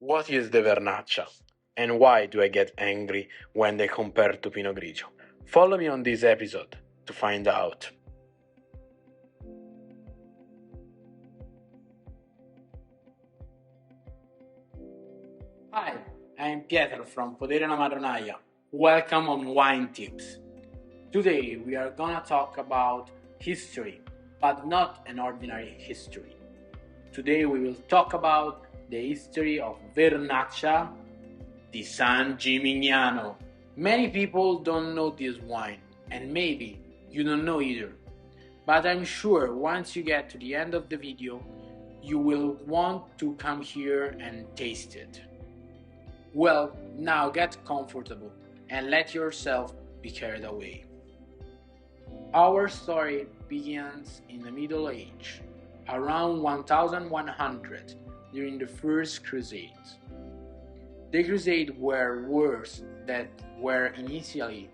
What is the Vernaccia? And why do I get angry when they compare to Pinot Grigio? Follow me on this episode to find out. Hi, I'm Pietro from Podere la Madronaia. Welcome on Wine Tips. Today we are gonna talk about history, but not an ordinary history. Today we will talk about the history of Vernaccia di San Gimignano. Many people don't know this wine, and maybe you don't know either. But I'm sure once you get to the end of the video, you will want to come here and taste it. Well, now get comfortable and let yourself be carried away. Our story begins in the Middle Age, around 1100, during the First Crusades. The Crusades were wars that were initially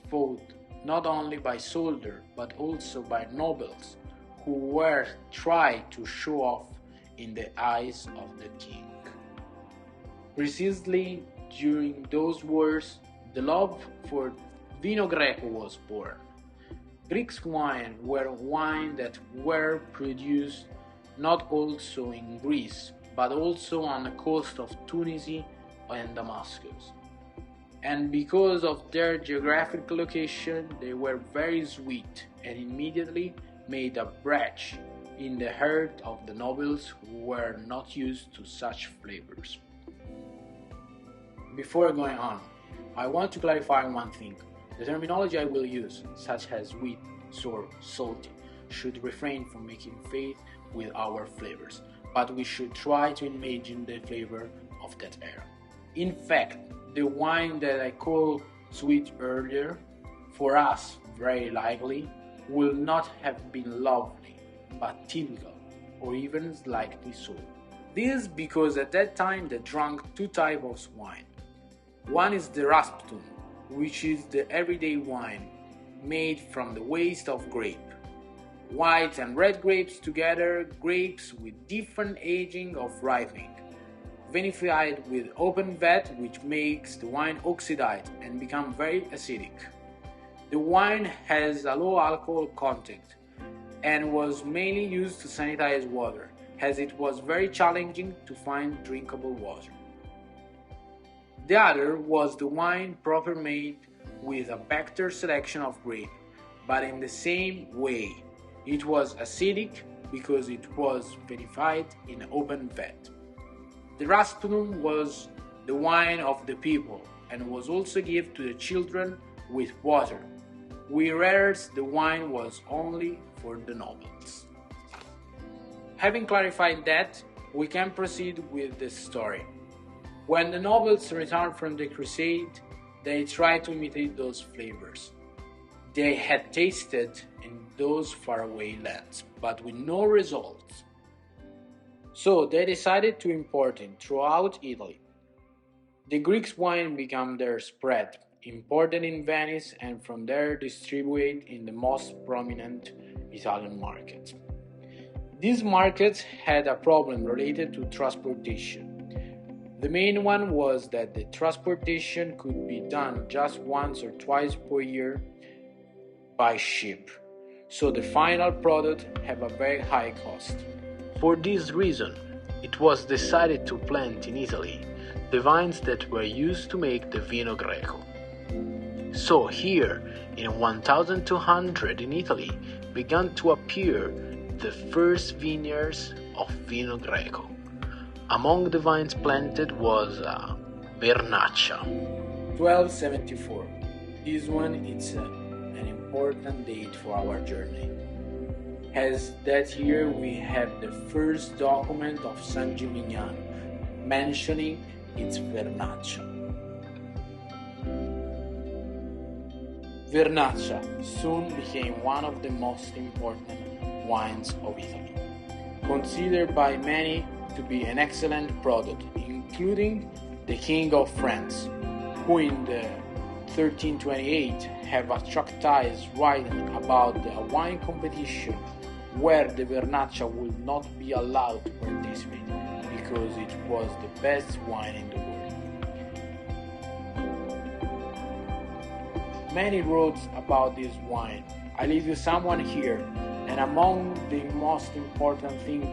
fought not only by soldiers but also by nobles who were trying to show off in the eyes of the king. Precisely during those wars, the love for Vino Greco was born. Greek wine were wine that were produced not also in Greece, but also on the coast of Tunisia and Damascus. And because of their geographic location, they were very sweet and immediately made a breach in the heart of the nobles who were not used to such flavors. Before going on, I want to clarify one thing. The terminology I will use, such as sweet, sour, salty, should refrain from making faith with our flavors, but we should try to imagine the flavor of that era. In fact, the wine that I called sweet earlier, for us very likely, will not have been lovely, but typical, or even slightly sour. This because at that time they drank two types of wine. One is the Rasputin, which is the everyday wine made from the waste of grape. White and red grapes together, grapes with different aging of ripening, vinified with open vat, which makes the wine oxidize and become very acidic. The wine has a low alcohol content and was mainly used to sanitize water, as it was very challenging to find drinkable water. The other was the wine proper made with a better selection of grape, but in the same way. It was acidic because it was vinified in open vat. The Rasputin was the wine of the people and was also given to the children with water, whereas the wine was only for the nobles. Having clarified that, we can proceed with the story. When the nobles returned from the crusade, they tried to imitate those flavors they had tasted in those faraway lands, but with no results. So they decided to import it throughout Italy. The Greek wine became their spread, imported in Venice and from there distributed in the most prominent Italian markets. These markets had a problem related to transportation. The main one was that the transportation could be done just once or twice per year by ship, so the final product had a very high cost. For this reason, it was decided to plant in Italy the vines that were used to make the Vino Greco. So here, in 1200 in Italy, began to appear the first vineyards of Vino Greco. Among the vines planted was Vernaccia. 1274. This one is an important date for our journey, as that year we have the first document of San Gimignano mentioning its Vernaccia. Vernaccia soon became one of the most important wines of Italy, considered by many to be an excellent product, including the King of France, who in the 1328 have a treatise writing about a wine competition where the Vernaccia would not be allowed to participate because it was the best wine in the world. Many wrote about this wine. I leave you someone here, and among the most important things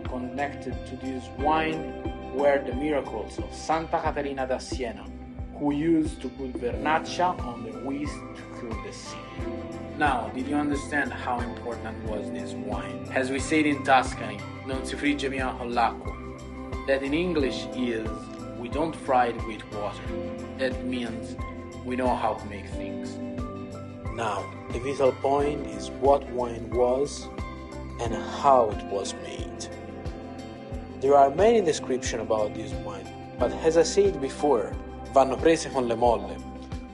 connected to this wine were the miracles of Santa Caterina da Siena, who used to put Vernaccia on the wheat to cure the sea. Now, did you understand how important was this wine? As we say in Tuscany, non si frigge prima con l'acqua. That in English is, we don't fry it with water. That means we know how to make things. Now, the vital point is what wine was and how it was made. There are many descriptions about this wine, but as I said before, vanno prese con le molle,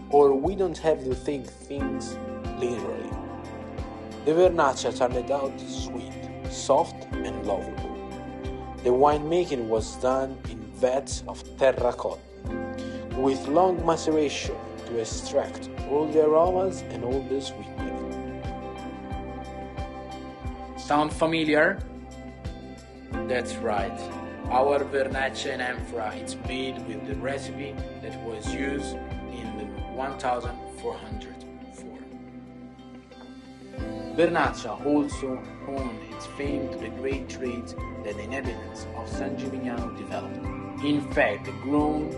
or we don't have to take things literally. The Vernaccia turned out sweet, soft and lovable. The winemaking was done in vats of terracotta, with long maceration to extract all the aromas and all the sweetness. Sound familiar? That's right. Our Vernaccia in amphora is made with the recipe that was used in the 1404. Vernaccia also owed its fame to the great trade that the inhabitants of San Gimignano developed. In fact, the growth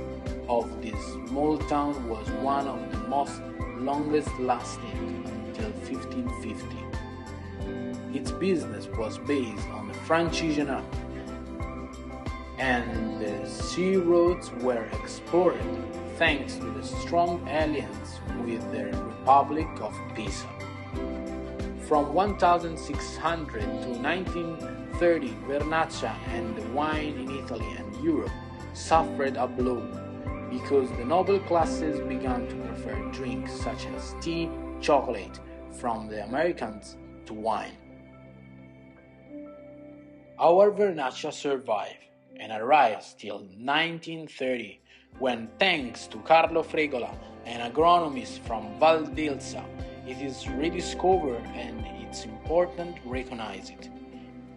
of this small town was one of the most longest lasting until 1550. Its business was based on the Francesian Alps, and the sea routes were explored thanks to the strong alliance with the Republic of Pisa. From 1600 to 1930, Vernaccia and the wine in Italy and Europe suffered a blow because the noble classes began to prefer drinks such as tea, chocolate from the Americans to wine. Our Vernaccia survived and arrived till 1930, when thanks to Carlo Fregola, an agronomist from Val d'Ilsa, it is rediscovered and its importance recognized.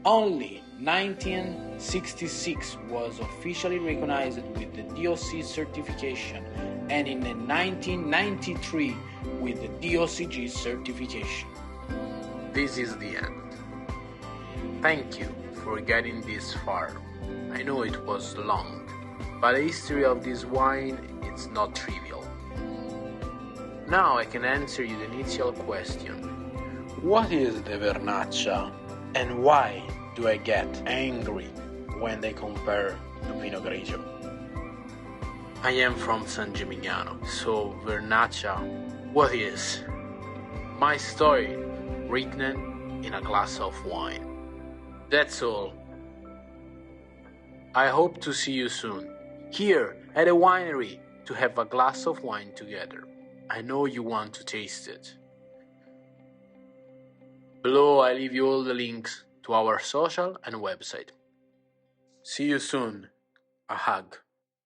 Only 1966 was officially recognized with the DOC certification, and in 1993 with the DOCG certification. This is the end. Thank you for getting this far. I know it was long, but the history of this wine is not trivial. Now I can answer you the initial question. What is the Vernaccia and why do I get angry when they compare to Pinot Grigio? I am from San Gimignano, so Vernaccia, what is? My story written in a glass of wine. That's all. I hope to see you soon, here at a winery, to have a glass of wine together. I know you want to taste it. Below I leave you all the links to our social and website. See you soon. A hug.